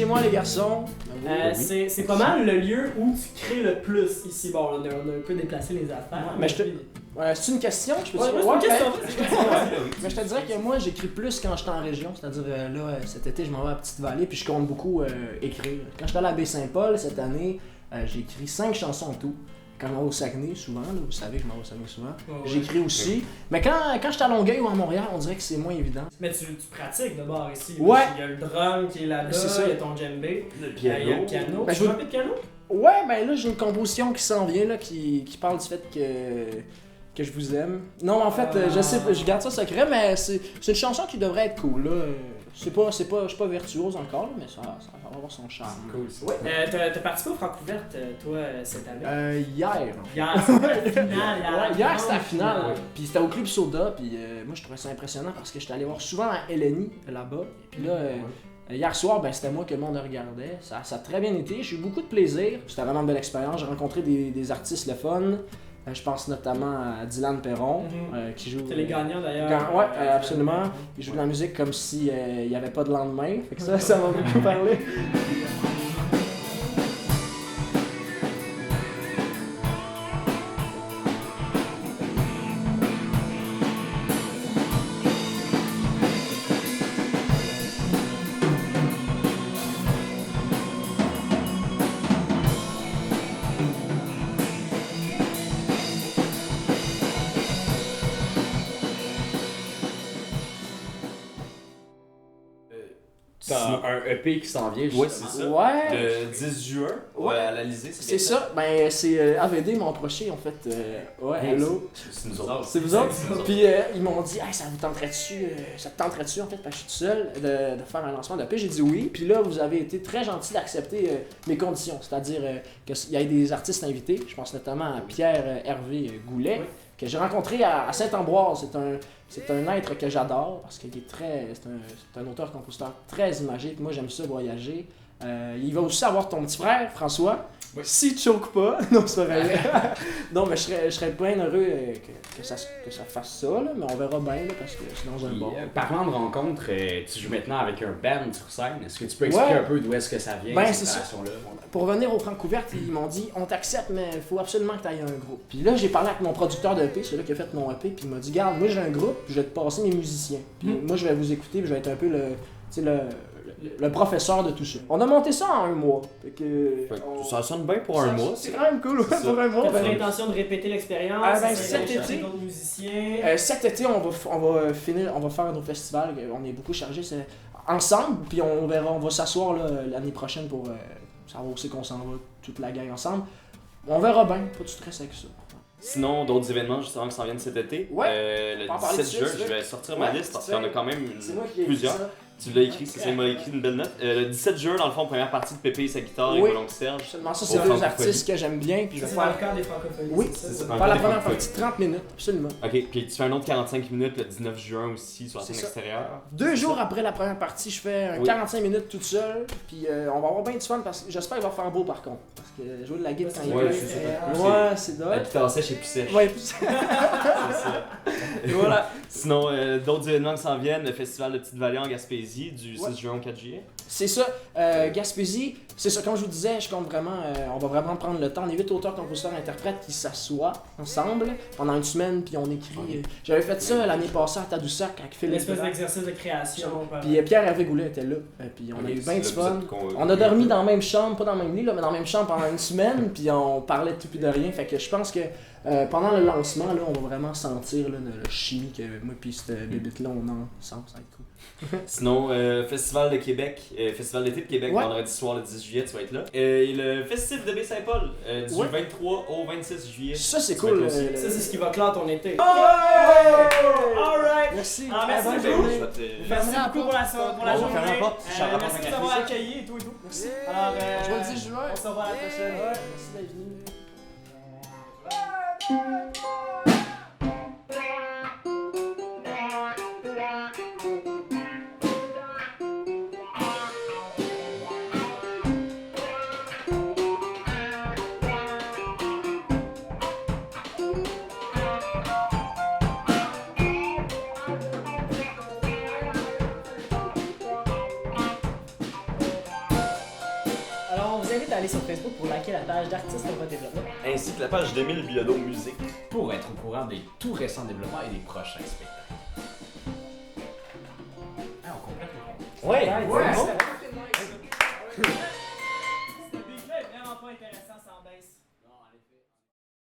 moi les garçons. C'est pas mal le lieu où tu crées le plus ici. Bon, on a un peu déplacé les affaires. Mais c'est une question, je peux dire? Ouais, question. Mais je te dirais que moi j'écris plus quand j'étais en région, c'est-à-dire là cet été je m'en vais à Petite-Vallée puis je compte beaucoup écrire. Quand j'étais allé à Baie-Saint-Paul cette année, j'ai écrit 5 chansons en tout. Quand je m'en vais au Saguenay souvent, là, vous savez que je m'en vais au Saguenay souvent, j'écris aussi. Mais quand j'étais à Longueuil ou à Montréal, on dirait que c'est moins évident. Mais tu pratiques d'abord ici. Ouais. Il y a le drum qui est là-bas, il y a ton djembé, Le il y a le piano. Ben, Tu joues un peu de piano? Ouais, ben là j'ai une composition qui s'en vient là, qui parle du fait que je vous aime. Non, en fait, je sais, je garde ça secret, mais c'est une chanson qui devrait être cool là. Je suis pas virtuose encore, là, mais ça va avoir son charme. Cool, ça. Ouais. T'as participé au Francouverte, toi, cette année? Hier. Hier, c'était la finale. Hier c'était la finale, puis c'était au Club Soda, puis moi je trouvais ça impressionnant parce que j'étais allé voir souvent à LNI là-bas, puis là, hier soir, ben, c'était moi que le monde regardait, ça a très bien été, j'ai eu beaucoup de plaisir, c'était vraiment une belle expérience, j'ai rencontré des artistes le fun, je pense notamment à Dylan Perron, qui joue... C'est les gagnants d'ailleurs. Ouais, absolument, il joue de la musique comme si il n'y avait pas de lendemain, fait que ça m'a beaucoup parlé. T'as un EP qui s'en vient, Ouais, c'est ça. Ouais. Le 10 juin, à l'Alizé. C'est ça, ben c'est AVD m'ont approché en fait. Ouais, hello. C'est nous autres. C'est vous autres? Puis ils m'ont dit, hey, ça te tenterait-tu en fait, parce que je suis tout seul, de faire un lancement d'EP? J'ai dit oui. Puis là, vous avez été très gentil d'accepter mes conditions, c'est-à-dire qu'il y ait des artistes invités. Je pense notamment à Pierre Hervé Goulet, que j'ai rencontré à Saint-Ambroise. C'est un être que j'adore parce qu'il est c'est un auteur-compositeur très imagé. Puis moi, j'aime ça voyager. Il va aussi avoir ton petit frère, François. Oui. Si tu choques pas, non, c'est pas vrai. Non, mais je serais bien heureux que ça fasse ça, là, mais on verra bien là, parce que c'est dans un bar. Parlant de rencontre, tu joues maintenant avec un band sur scène. Est-ce que tu peux expliquer un peu d'où est-ce que ça vient, Ben, cette c'est ça. relation-là? Pour revenir au Francouverte, ils m'ont dit on t'accepte, mais il faut absolument que tu ailles un groupe. Puis là, j'ai parlé avec mon producteur de EP, celui qui a fait mon EP, puis il m'a dit garde, moi j'ai un groupe, puis je vais te passer mes musiciens. Puis moi je vais vous écouter, puis je vais être un peu le professeur de tout ça. On a monté ça en un mois. Fait que, Ça sonne bien pour un mois. C'est quand même cool, ouais, pour un mois. T'as l'intention de répéter l'expérience? Ben, cet d'aller chercher été- d'autres musiciens? Cet été, on va faire nos festivals. On est beaucoup chargés ensemble, puis on va s'asseoir là, l'année prochaine pour savoir où c'est qu'on s'en va, toute la gang ensemble. On verra bien, pas de stress avec ça. Sinon, d'autres événements justement qui s'en viennent cet été. Ouais. Le On va en parler 17 tout de juin, suite, je vais sortir ma Ouais, liste parce c'est qu'il y en a ça. quand même C'est moi qui ai écrit plusieurs. ça. Tu l'as écrit, c'est ça, il m'a écrit une belle note. Le 17 juin, dans le fond, première partie de Pépé et sa guitare avec Oui. Volonté Serge. Absolument, ça Au c'est deux Francophonie. artistes que j'aime bien. Puis je Ça, vais c'est dans le faire, cadre des francophonies. Oui, c'est c'est ça? ça. faire la Des première francophonies. partie 30 minutes, absolument. Ok, puis tu fais un autre 45 minutes le 19 juin aussi sur la C'est scène ça. extérieure. 2 jours après la première partie, je fais un Oui. 45 minutes toute seule. Puis on va avoir bien du fun parce que j'espère qu'il va faire beau par contre. Parce que jouer de la guitare quand il Ouais, pleut, c'est ça. ouais, c'est La dole. guitare sèche et plus sèche. Ouais, C'est ça. et voilà. Sinon, d'autres événements qui s'en viennent, le festival de Petite-Vallée en Gaspésie du 6 juin au 4 juillet. C'est ça, Gaspésie, c'est ça, comme je vous disais, je compte vraiment, on va vraiment prendre le temps. On est 8 auteurs, compositeurs, interprètes qui s'assoient ensemble pendant une semaine, puis on écrit. J'avais fait ça l'année passée à Tadoussac avec Une Philippe. espèce Blanc. d'exercice de création. Puis Pierre Hervé Goulet était là, puis on a eu bien du fun. On a dormi dans la même chambre, pas dans le même lit, là, mais dans la même chambre pendant une semaine, puis on parlait de tout et de rien. Fait que je pense que pendant le lancement, là, on va vraiment sentir là, le chimie que moi puis cette bébête-là, on a ensemble, ça va être cool. Sinon, Festival de Québec, Festival d'été de Québec, Ouais. vendredi soir le 10 juillet, tu vas être là. Et le Festif de Baie-Saint-Paul, du Ouais. 23 au 26 juillet. Ça, c'est Tu vas cool. être aussi. Ça, c'est ce qui va clore ton été. Ouais! Alright! Merci. Ah, merci Bonne beaucoup. journée. Merci beaucoup pour la On va journée. fermer la porte, je rapporte Merci un de café, nous avoir ça. accueillis et tout et tout. Merci. Alors, Je vois le 10 juin. on se revoit à la prochaine. Merci d'être venu. invite à aller sur Facebook pour liker la page d'Artistes en voie développement. Ainsi que la page d'Émile Bilodeau Musique. Pour être au courant des tout récents développements et des prochains spectacles. Ah, on complète le compte. Ouais, Ouais, c'est bon. c'est bon.